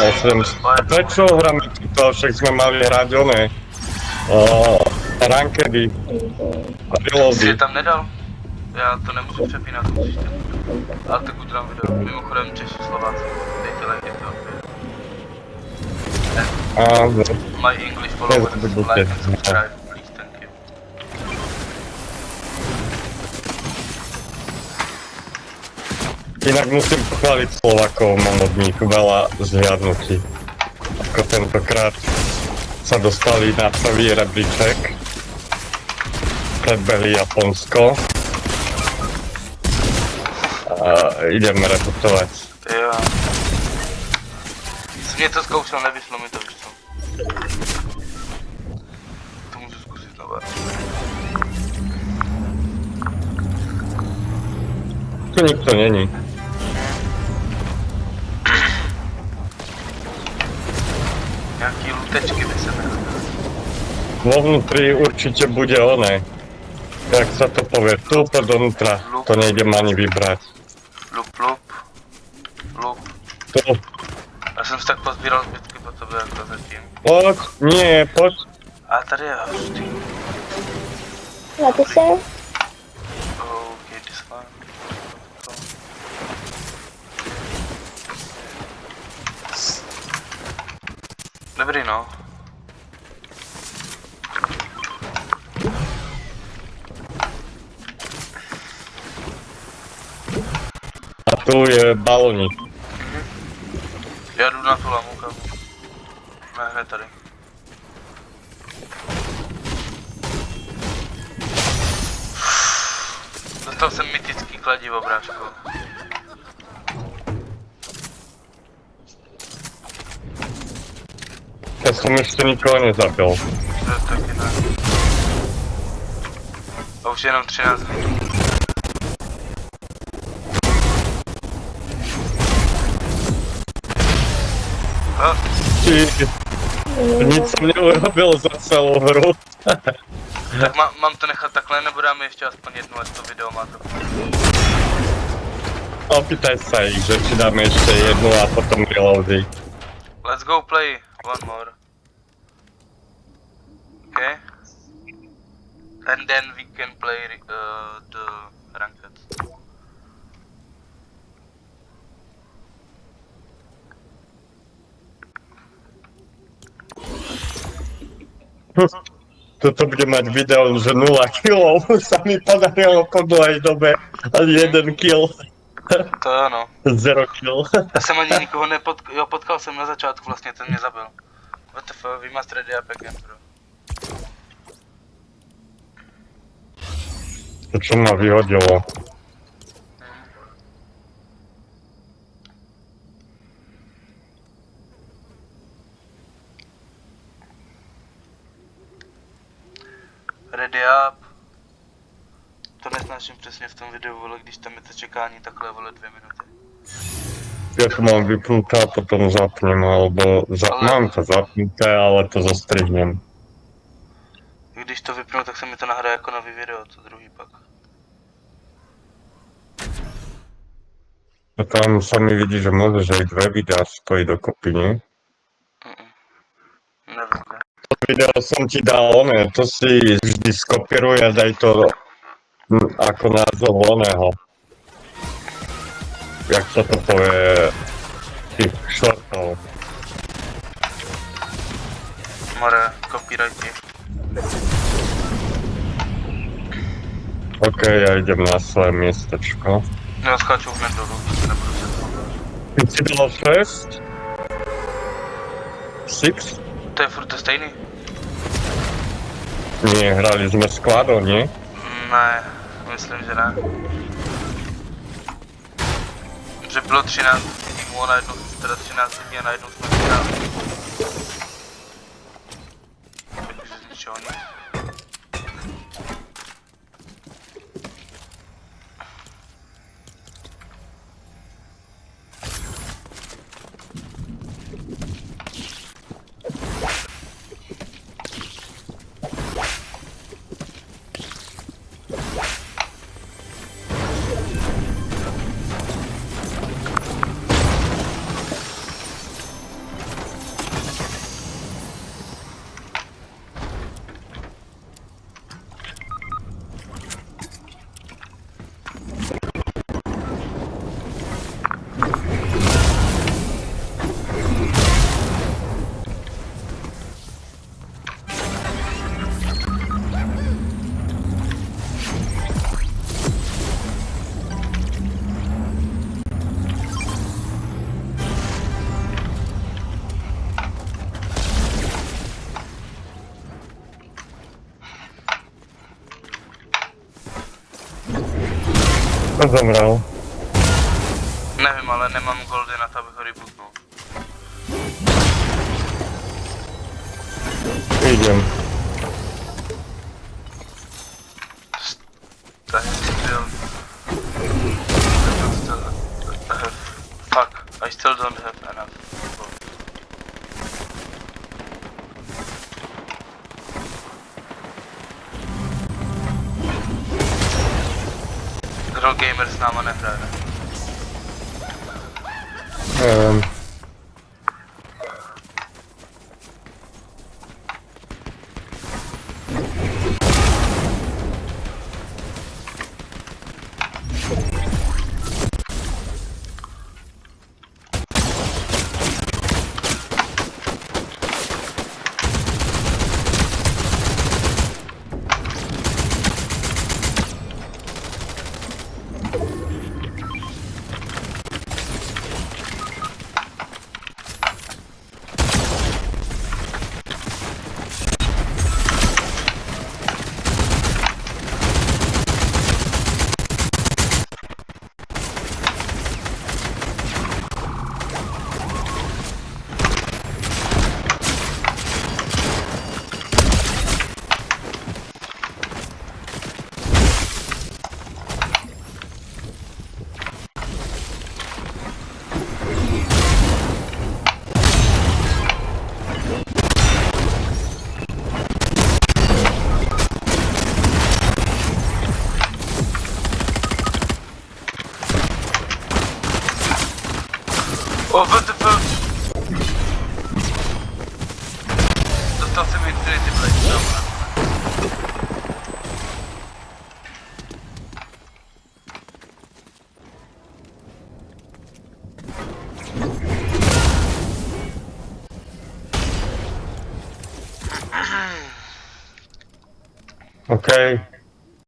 8. A prečo hráme túto? Však sme mali hrať oné. Rankedy. A Jsi reloady. je tam nedal? Já to nemůžu přepínat, musíš to. Ale tak udělám video. Mimochodem Češi, Slováci, dejte like, je to My English followers, like and subscribe, please, thank you. Inak musím pochváliť Slovákov, mám od nich veľa zhliadnutí. Ako tentokrát sa dostali na prvý rebríček. Predbehli Japonsko. Ideme reputovať. Jo. Jsem něco zkoušel, nevyšlo mi to, víš co? To můžu zkusit znova. Tu nikto není. Nějaký lutečky by se měly. Vo vnútri určite bude oné. Jak sa to povie, tuplo donútra. To nejdem ani vybrať. Lup. Tu. Já jsem si tak pozbíral zbytky po tobě jako zatím. Poď, nie, poď. A tady je hostý. What is there? Okay, this one. Dobrý no. A tu je balónik. Já jdu na tu lamu, kámo. Ne, hned tady. Dostal jsem mytický kladivo, bráško. Ja som ešte nikoho nezabil. To taky ne. A už jenom 13 lidí. Nic som neurobil za celou hru. Tak mám to nechat takhle, nebo dáme ještě aspoň jednu, ať to video má to. Opýtaj sa ich, že či dáme ešte jednu a potom reloady. Let's go play one more. Okay? And then we can play the ranked. Toto bude mať video, že 0 killov sa mi podarilo po dlhej dobe, ani 1 kill. To ano. 0 kill. Já jsem ani nikoho jo, potkal jsem na začátku vlastně, ten mě zabil. What the fuck, we must ready up again, bro. To čo ma vyhodilo. Ready up. To nesnáším přesně v tom videu, vole, když tam je to čekání takhle, vole, 2 minuty. Ja to mám vypnuté a potom zapnem, alebo mám to zapnuté, ale to zastrihnem. Když to vypnu, tak se mi to nahraje jako nový video, co druhý pak. A tam sa mi vidí, že môžeš aj 2 videá spojiť dokopy, nie? Nevím, ne. To video som ti dal oné, to si vždy skopíruj a daj to ako názov oného. Jak sa to povie, tých shortov. More, copyrighty. OK, ja idem na svoje miestečko. No já skáču hned dolů, nebudu se toho bát. Ty si dal 6? 6? To je furt to stejný? Nie, hrali sme sklado, nie? Ne, myslím, že ne. Že bylo 13 týmů a najednou, teda 13 lidí a najednou jsme vyhráli. Takže z ničeho nic. Kto zamrał? Nie wiem, ale nie mam goldy na to, abych rebootnął. Idziemy. Tak, still... Fuck, I still don't have enough. Girl Gamer z nama nehraje. Nie wiem. O, WTF! Dostał sobie Infinity Blade, dobra. Okej.